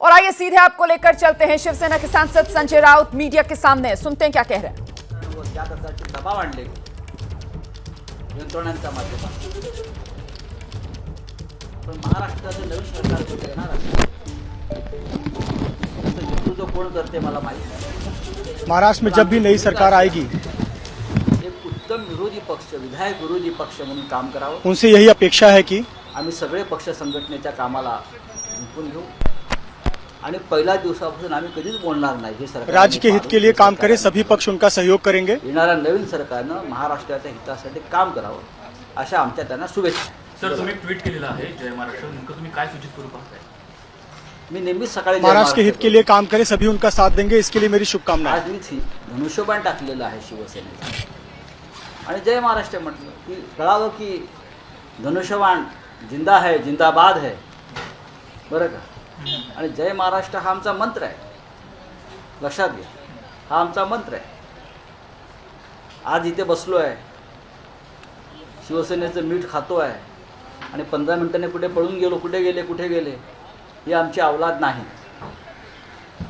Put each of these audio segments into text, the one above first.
और आइए सीधे आपको लेकर चलते हैं शिवसेना के सांसद संजय राउत मीडिया के सामने, सुनते हैं क्या कह रहे हैं। दबाव आणले यंत्रणांच्या माध्यमातून, पण महाराष्ट्राचं नवीन सरकार कुठे येणार आहे त्याचं नेतृत्व कोण करते मला माहिती नाही। महाराष्ट्र में जब भी नई सरकार आएगी एक उत्तम विरोधी पक्ष, विधायक विरोधी पक्ष म्हणून काम करावं, उनसे यही अपेक्षा है कि आम्ही सगळे पक्ष संघटनेच्या कामाला झुकून घेऊ आणि पहिल्या दिवसापासून आम्ही कधीच बोलणार नाही हे सरकार राज्य के हित के लिए काम करें, सभी पक्ष उनका सहयोग करेंगे। येणाऱ्या नवीन सरकारनं महाराष्ट्राच्या हितासाठी काम करावं अशा आमच्या त्यांना शुभेच्छा। सर, तुम्ही ट्विट केलेलं आहे जय महाराष्ट्र, नेमकं तुम्ही काय सूचित करू पाहताय? मी नेहमीच सकाळी महाराष्ट्र के हित के लिए काम करें, सभी उनका साथ देंगे, इसके लिए मेरी शुभकामनाएं। आज मी धनुष्यबाण टाकलेलं आहे शिवसेनेचं आणि जय महाराष्ट्र म्हटलं की कळावं की धनुष्यबाण जिंदा है, जिंदाबाद है, बरं का। आणि जय महाराष्ट्र हा आमचा मंत्र आहे, लक्षात घ्या, हा आमचा मंत्र आहे। आज इथे बसलो आहे, शिवसेनेचं मीठ खातो आहे आणि 15 मिनिटांनी कुठे पळून गेलो, कुठे गेले ही आमची अवलाद नाही।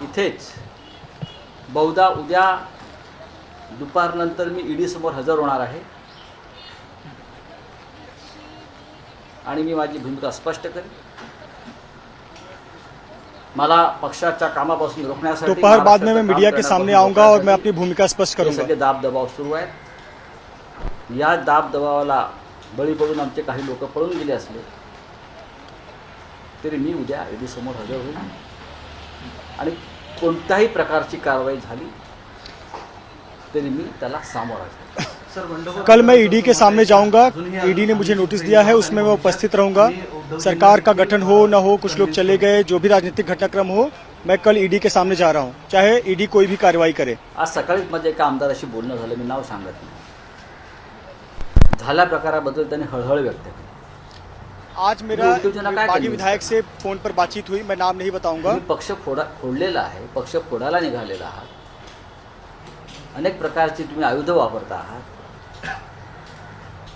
इथेच बहुधा उद्या दुपारनंतर मी ईडी समोर हजर होणार आहे आणि मी माझी भूमिका स्पष्ट करेन। मला पक्षाच्या कामापासून रोखण्यासाठी दोपहर बाद में मैं मीडिया के सामने आऊंगा और मैं अपनी भूमिका स्पष्ट हे करूंगा। सगळे दाब दबाव सुरू आहेत। या दाब दबावाला बळी पडून आमचे काही लोक पळून गेले असले तरी मी उद्या ईडी समोर हजर होईल आणि कोणत्याही प्रकारची कारवाई झाली तरी मी त्याला सामोरा जाईल। कल मैं ईडी के सामने जाऊंगा, ईडी ने मुझे नोटिस दिया है, उसमें मैं उपस्थित रहूंगा। सरकार का गठन हो न हो, कुछ लोग चले गए, जो भी राजनीतिक घटनाक्रम हो, मैं कल ईडी के सामने जा रहा हूं, चाहे ईडी कोई भी कार्रवाई करे। आज सकाळीच माझ्या एका आमदाराशी बोलणं झालं, मी नाव सांगत नाही, झाल्या प्रकाराबद्दल त्यांनी हळहळ व्यक्त केली। आज मेरा बागी विधायक से फोन पर बातचीत हुई, मैं नाम नहीं बताऊंगा। तुम्ही पक्ष फोडलेला आहे, पक्ष फोडायला निघालेला आहात, अनेक प्रकारची तुम्ही आयुध वापरता आहात।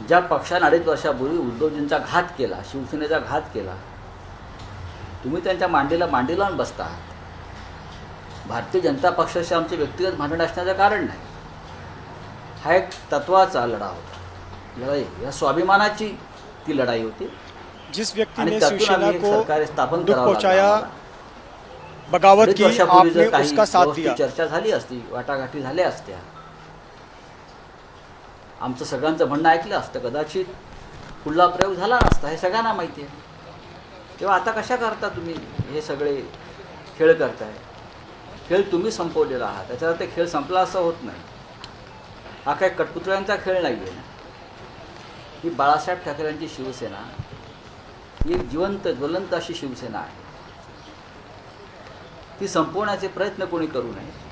ज्या पक्षाने 2.5 वर्षापूर्वी उद्धवजींचा घात केला, शिवसेनेचा घात केला, तुम्ही त्यांच्या मांडीला मांडी लावून बसता आहात। भारतीय जनता पक्षाशी आमचे व्यक्तिगत भांडण असण्याचं कारण नाही, हा एक तत्वाचा लढा होता, लढाई या स्वाभिमानाची ती लढाई होती। जिस व्यक्ति आणि ने त्यातून शिवसेना आम्ही एक को सरकार स्थापन दुख करावं पहुंचाया, लागलं। बगावत की, 2.5 वर्षापूर्वी आपने जर काही उसका साथ व्यवस्थित दिया। चर्चा झाली असती, वाटाघाटी झाल्या असत्या, आमचं सगळ्यांचं म्हणणं ऐकलं असतं, कदाचित पुढला प्रयोग झाला नसता, हे सगळ्यांना माहिती आहे। तेव्हा आता कशा करता तुम्ही हे सगळे खेळ करताय? खेळ तुम्ही संपवलेला आहात, त्याच्यावर ते खेळ संपला असं होत नाही। हा काय कठपुतळ्यांचा खेळ नाही आहे ना, ही बाळासाहेब ठाकरेंची शिवसेना ही एक जिवंत ज्वलंत अशी शिवसेना आहे, ती संपवण्याचे प्रयत्न कोणी करू नये।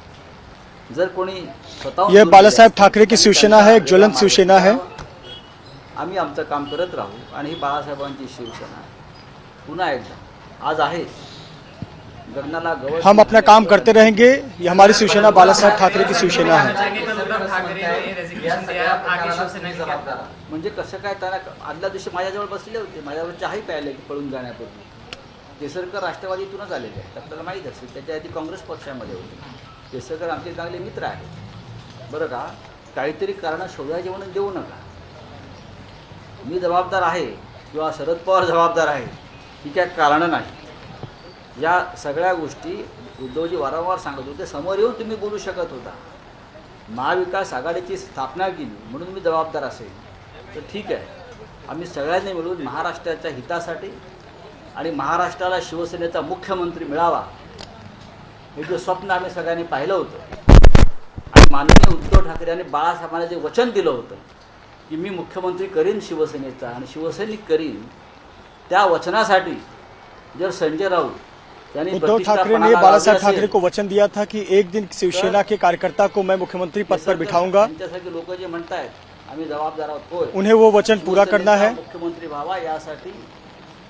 जर कोणी स्वतःहून यह बाला साहेब ठाकरे की शिवसेना है, एक ज्वलंत शिवसेना है। आम्ही आमचं काम करत राहू आणि ही बाळासाहेबांची शिवसेना पुन्हा एकदा आज आहे गगनाला गवळ, हम अपना काम करते रहेंगे। ये हमारी शिवसेना बाला साहेब ठाकरे की शिवसेना है। म्हणजे कसं काय, त्यांना आदल्या दिवशी माझ्याजवळ बसले होते, माझ्यावर चहाही प्यायले पळून जाण्यापूर्वी। केसरकर राष्ट्रवादीतूनच आलेले आहेत, आपल्याला माहीत असेल, त्याच्या आधी काँग्रेस पक्षामध्ये होते। केसरकर आमचे चांगले मित्र आहेत, बरं का। काहीतरी कारणं शोधायचे म्हणून देऊ नका। मी जबाबदार आहे किंवा शरद पवार जबाबदार आहे ही काय कारणं नाही। या सगळ्या गोष्टी उद्धवजी वारंवार सांगत होते, समोर येऊन तुम्ही बोलू शकत होता। महाविकास आघाडीची स्थापना केली म्हणून मी जबाबदार असेल तर ठीक आहे, आम्ही सगळ्यांनी मिळून महाराष्ट्राच्या हितासाठी आणि महाराष्ट्राला शिवसेनेचा मुख्यमंत्री मिळावा हे जे स्वप्न आम्ही सगळ्यांनी पाहिलं होतं आणि माननीय उद्धव ठाकरे यांनी बाळासाहेबांना जे वचन दिलं होतं की मी मुख्यमंत्री करीन शिवसेनेचा आणि शिवसैनिक करीन, त्या वचनासाठी जर संजय राऊत यांनी उद्धव ठाकरे ने बाला साहेब ठाकरे को वचन दिया था कि एक दिन शिवसेना के कार्यकर्ता को मैं मुख्यमंत्री पद पर बिठाऊंगा, त्यांच्यासारखे लोक जे म्हणतायत आम्ही जबाबदार आहोत, होय, उन्हें वो वचन पूरा करना है। मुख्यमंत्री व्हावा यासाठी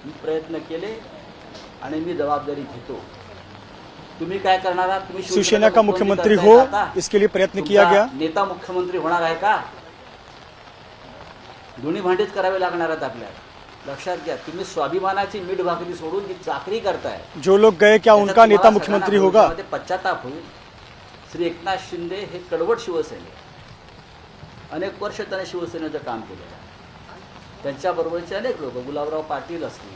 मी प्रयत्न केले आणि मी जबाबदारी घेतो। तुम्ही काय करणार आहात? तुम्ही शिवसेना का मुख्यमंत्री हो, इसके लिए प्रयत्न किया गया। नेता मुख्यमंत्री होणार आहे का? दोन्ही भांडेच करावे लागणार आहेत आपल्याला। लक्षात घ्या, तुम्ही स्वाभिमानाची मीठ भाकरी सोडून जी चाकरी करताय, जो लोग गए क्या उनका नेता मुख्यमंत्री होगा? त्याच्यात पश्चाताप होईल. श्री एकनाथ शिंदे हे कडवट शिवसैनिक, अनेक वर्ष त्याने शिवसेनेचं काम केलेलं आहे. त्यांच्याबरोबरचे अनेक लोक, गुलाबराव पाटील असतील,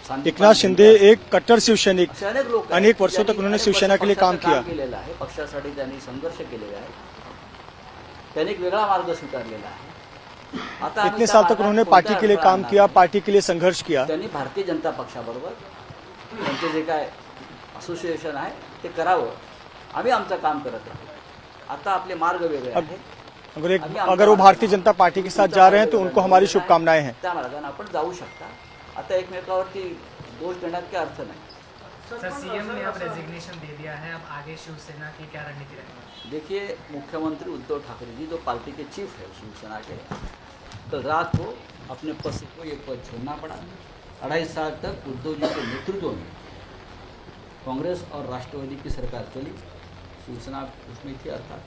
संदीप एकनाथ शिंदे एक कट्टर शिवसैनिक, असे अनेक लोक आहेत, अनेक वर्षों तक ज्यांनी उन्होंने अनेक शिवसेना के लिए काम पक्षाचं किया. केलेलं आहे. पक्षासाठी त्यांनी संघर्ष केलेला आहे. त्यांनी एक वेगळा मार्ग स्वीकारलेला आहे. आता आम्ही इतने त्या साल तक मार्गात उन्होंने कोणत्या पार्टी के लिए अडथळा काम आणणार किया, नाही. पार्टी के लिए संघर्ष किया. त्यांनी भारतीय जनता पक्षाबरोबर त्यांचे जे काय असोसिएशन आहे ते करावं. आम्ही आमचं काम करत राहू. आता आपले मार्ग वेगळे आहेत. अगर वो भारतीय जनता पार्टी के साथ जा रहे हैं तो उनको हमारी शुभकामनाएं हैं. त्या मार्गाने आपण जाऊ शकता. आता एकमेकावरती दोष देण्यात काय अर्थ नाही. सर, सीएम ने अब रेजिग्नेशन दे दिया है, अब आगे शिवसेना की क्या रणनीति रहेगी? देखिए, मुख्यमंत्री उद्धव ठाकरे जी जो पार्टी के चीफ है शिवसेना के, कल रात को अपने पद से को ये पद छोड़ना पड़ा. 2.5 साल तक उद्धव जी के नेतृत्व में कांग्रेस और राष्ट्रवादी की सरकार चली, शिवसेना उसमें थी अर्थात,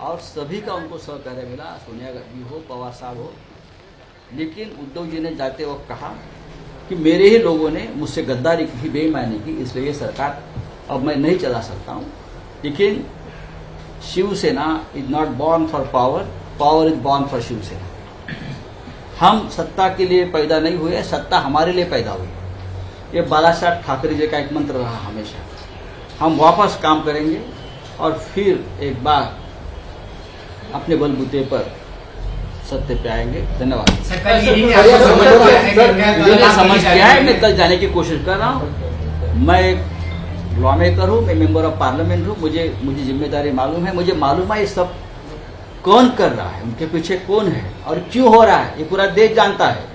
और सभी का उनको सहकार्य मिला, सोनिया गांधी हो, पवार साहब हो. लेकिन उद्धव जी ने जाते वक्त कहा कि मेरे ही लोगों ने मुझसे गद्दारी की, बेईमानी की, इसलिए ये सरकार अब मैं नहीं चला सकता हूँ. लेकिन Shiv Sena is not born for power, power is born for Shiv Sena. हम सत्ता के लिए पैदा नहीं हुए, सत्ता हमारे लिए पैदा हुई. ये बालासाहेब ठाकरे जी का एक मंत्र रहा हमेशा. हम वापस काम करेंगे और फिर एक बार अपने बलबूते पर सत्य पे आएंगे. धन्यवाद. मैंने समझ किया है, मैं कल जाने की कोशिश कर रहा हूँ. मैं एक लॉ मेकर हूँ, मैं मेंबर ऑफ पार्लियामेंट हूँ. मुझे जिम्मेदारी मालूम है. मुझे मालूम है ये सब कौन कर रहा है, उनके पीछे कौन है और क्यों हो रहा है, ये पूरा देश जानता है.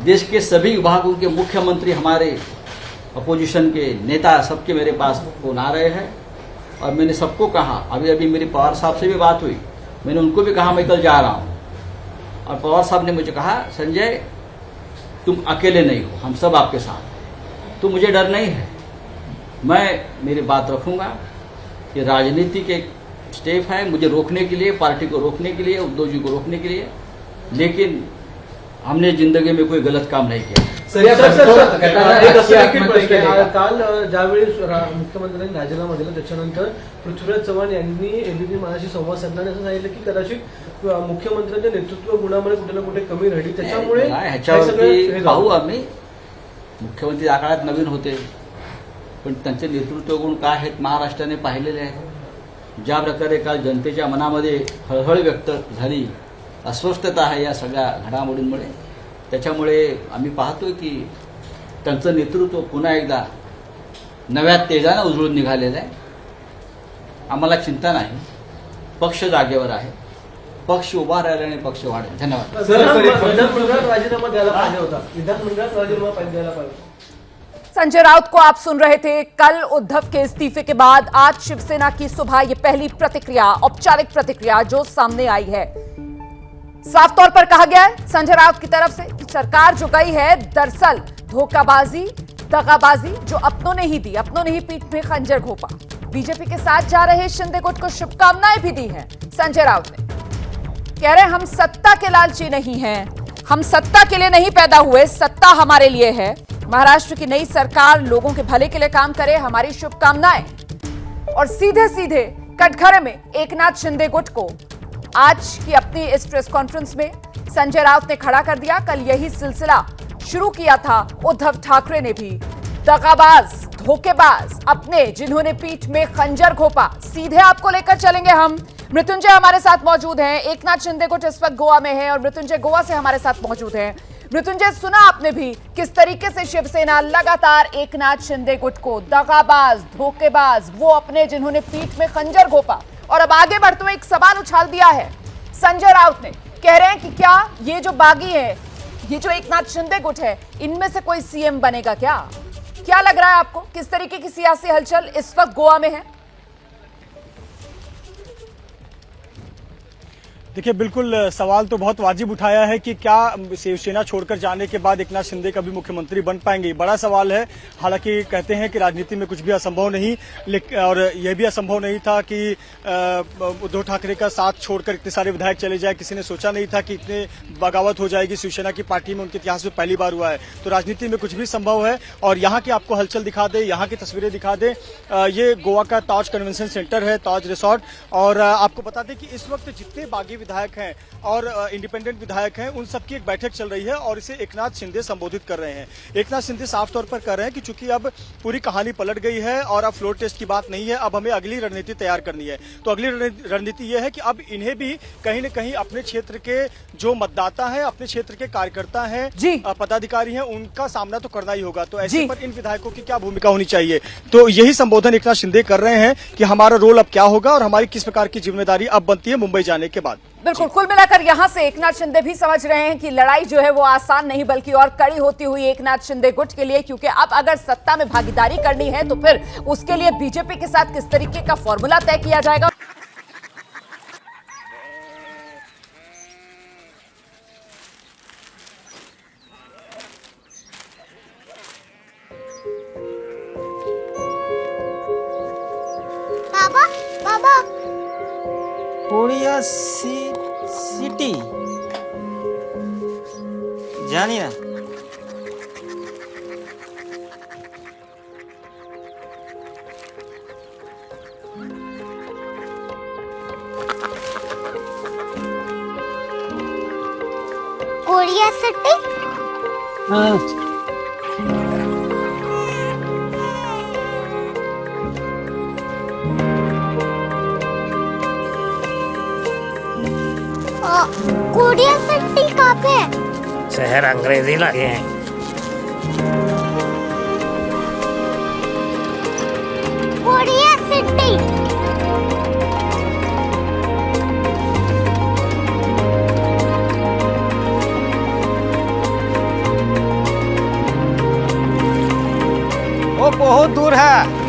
देश के सभी विभागों के मुख्यमंत्री, हमारे अपोजिशन के नेता, सबके मेरे पास फोन आ रहे हैं. और मैंने सबको कहा, अभी मेरी पवार साहब से भी बात हुई, मैंने उनको भी कहा मैं कल जा रहा हूँ. और पवार साहब ने मुझे कहा, संजय तुम अकेले नहीं हो, हम सब आपके साथ, तो मुझे डर नहीं है. मैं मेरी बात रखूँगा. ये राजनीति के स्टेप है मुझे रोकने के लिए, पार्टी को रोकने के लिए, उद्धव जी को रोकने के लिए. लेकिन हमने जिंदगी में कोई गलत काम नाही केलं. काल ज्यावेळी मुख्यमंत्र्यांनी राजीनामा दिला त्याच्यानंतर पृथ्वीराज चव्हाण यांनी एबीपी माझ्याशी संवाद साधताना असं सांगितलं की कदाचित मुख्यमंत्र्यांच्या नेतृत्व गुणामध्ये कुठे ना कुठे कमी राहिली, त्याच्यामुळे ह्याच्यावरती पाहू आम्ही. मुख्यमंत्री या काळात नवीन होते, पण त्यांचे नेतृत्व गुण काय आहेत महाराष्ट्राने पाहिलेले आहेत. ज्या प्रकारे काल जनतेच्या मनामध्ये हळहळ व्यक्त झाली, अस्वस्थता आहे या सगळ्या घडामोडींमुळे, त्याच्यामुळे आम्ही पाहतोय की त्यांचं नेतृत्व पुन्हा एकदा नव्या तेजानं उजळून निघालेलं आहे. आम्हाला चिंता नाही. पक्ष जागेवर आहे. पक्ष उभा राहिल्याने पक्ष वाढेल. धन्यवाद. विधानमंडळात राजीनामा द्यायला पाहिजे होता. विधानमंडळात राजीनामा द्यायला पाहिजे. संजय राउत को आप सुन रहे थे. कल उद्धव के इस्तीफे के बाद आज शिवसेना की सुबह ये पहली प्रतिक्रिया, औपचारिक प्रतिक्रिया जो सामने आई है. साफ तौर पर कहा गया है संजय राउत की तरफ से कि सरकार जो गई है दरअसल धोखाबाजी, दगाबाजी जो अपनों ने ही दी, अपनों ने ही पीठ में खंजर घोंपा. बीजेपी के साथ जा रहे शिंदे गुट को शुभकामनाएं भी दी हैं संजय राउत ने. कह रहे हम सत्ता के लालची नहीं हैं, हम सत्ता के लिए नहीं पैदा हुए, सत्ता हमारे लिए है. महाराष्ट्र की नई सरकार लोगों के भले के लिए काम करे, हमारी शुभकामनाएं. और सीधे सीधे कटघरे में एकनाथ शिंदे गुट को आज की अपनी इस प्रेस कॉन्फ्रेंस में संजय राउत ने खड़ा कर दिया. कल यही सिलसिला शुरू किया था उद्धव ठाकरे ने भी. दगाबाज, धोखेबाज, अपने जिन्होंने पीठ में खंजर घोंपा. सीधे आपको लेकर चलेंगे हम. मृत्युंजय हमारे साथ मौजूद हैं. एकनाथ शिंदे गुट इस वक्त गोवा में है और मृत्युंजय गोवा से हमारे साथ मौजूद हैं. मृत्युंजय, सुना आपने भी किस तरीके से शिवसेना लगातार एकनाथ शिंदे गुट को दगाबाज, धोखेबाज, वो अपने जिन्होंने पीठ में खंजर घोंपा, और अब आगे बढ़ते हुए एक सवाल उछाल दिया है संजय राउत ने. कह रहे हैं कि क्या ये जो बागी है, ये जो एकनाथ शिंदे गुट है, इनमें से कोई सीएम बनेगा क्या? क्या लग रहा है आपको? किस तरीके की सियासी हलचल इस वक्त गोवा में है? देखिए, बिल्कुल सवाल तो बहुत वाजिब उठाया है कि क्या शिवसेना छोड़कर जाने के बाद एकनाथ शिंदे कभी मुख्यमंत्री बन पाएंगे। बड़ा सवाल है। हालांकि कहते हैं कि राजनीति में कुछ भी असंभव नहीं, और यह भी असंभव नहीं था कि उद्धव ठाकरे का साथ छोड़कर इतने सारे विधायक चले जाए। किसी ने सोचा नहीं था कि इतने बगावत हो जाएगी शिवसेना की पार्टी में, उनके इतिहास में पहली बार हुआ है। तो राजनीति में कुछ भी संभव है। और यहाँ की आपको हलचल दिखा दे, यहाँ की तस्वीरें दिखा दे। ये गोवा का ताज कन्वेंशन सेंटर है, ताज रिसोर्ट। और आपको बता दें कि इस वक्त जितने बागी विधायक हैं और इंडिपेंडेंट विधायक हैं, उन सबकी एक बैठक चल रही है और इसे एकनाथ शिंदे संबोधित कर रहे हैं। एकनाथ शिंदे साफ तौर पर कह रहे हैं कि चूंकि अब पूरी कहानी पलट गई है और अब फ्लोर टेस्ट की बात नहीं है, अब हमें अगली रणनीति तैयार करनी है। तो अगली रणनीति यह है कि अब इन्हें भी कहीं न कहीं अपने क्षेत्र के जो मतदाता हैं, अपने क्षेत्र के कार्यकर्ता हैं, पदाधिकारी हैं, उनका सामना तो करना ही होगा। तो ऐसे पर इन विधायकों की क्या भूमिका होनी चाहिए, तो यही संबोधन एकनाथ शिंदे कर रहे हैं कि हमारा रोल अब क्या होगा और हमारी किस प्रकार की जिम्मेदारी अब बनती है मुंबई जाने के बाद। बिल्कुल, कुल मिलाकर यहां से एकनाथ शिंदे भी समझ रहे हैं कि लड़ाई जो है वो आसान नहीं बल्कि और कड़ी होती हुई एकनाथ शिंदे गुट के लिए, क्योंकि अब अगर सत्ता में भागीदारी करनी है तो फिर उसके लिए बीजेपी के साथ किस तरीके का फॉर्मूला तय किया जाएगा। बाबा बाबा कोरिया सिटी जानी ना। Korea city. हाँ। कोरिया सिटी कहाँ पे है? शहर अंग्रेजी लगे हैं। Korea city. वो बहुत दूर है।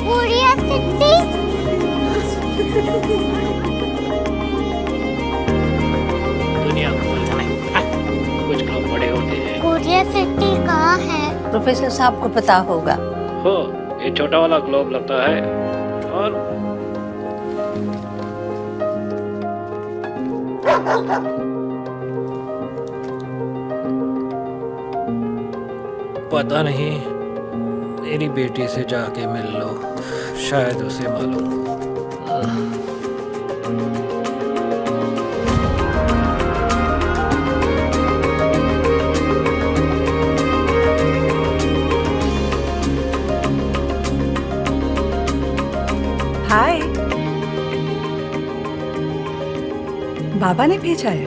Korea city. दुनिया कुछ लोग बड़े होते हैं। कोरिया सिटी कहाँ है? प्रोफेसर साहब को पता होगा। हो, ये छोटा वाला ग्लोब लगता है और पता नहीं, मेरी बेटी से जाके मिल लो, शायद उसे मालूम हो। हाय, बाबा ने भेजा है।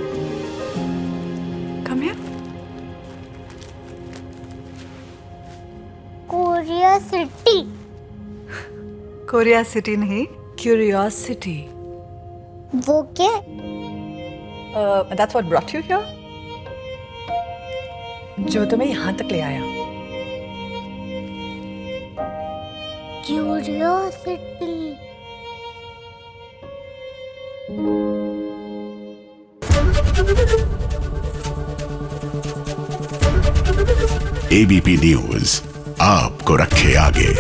Come here. Korea city. Korea city नहीं, क्यूरियोसिटी। वो क्या? That's what brought you here? जो तुम्हें यहाँ तक ले आया। क्यूरियोसिटी। एबीपी न्यूज आपको रखे आगे।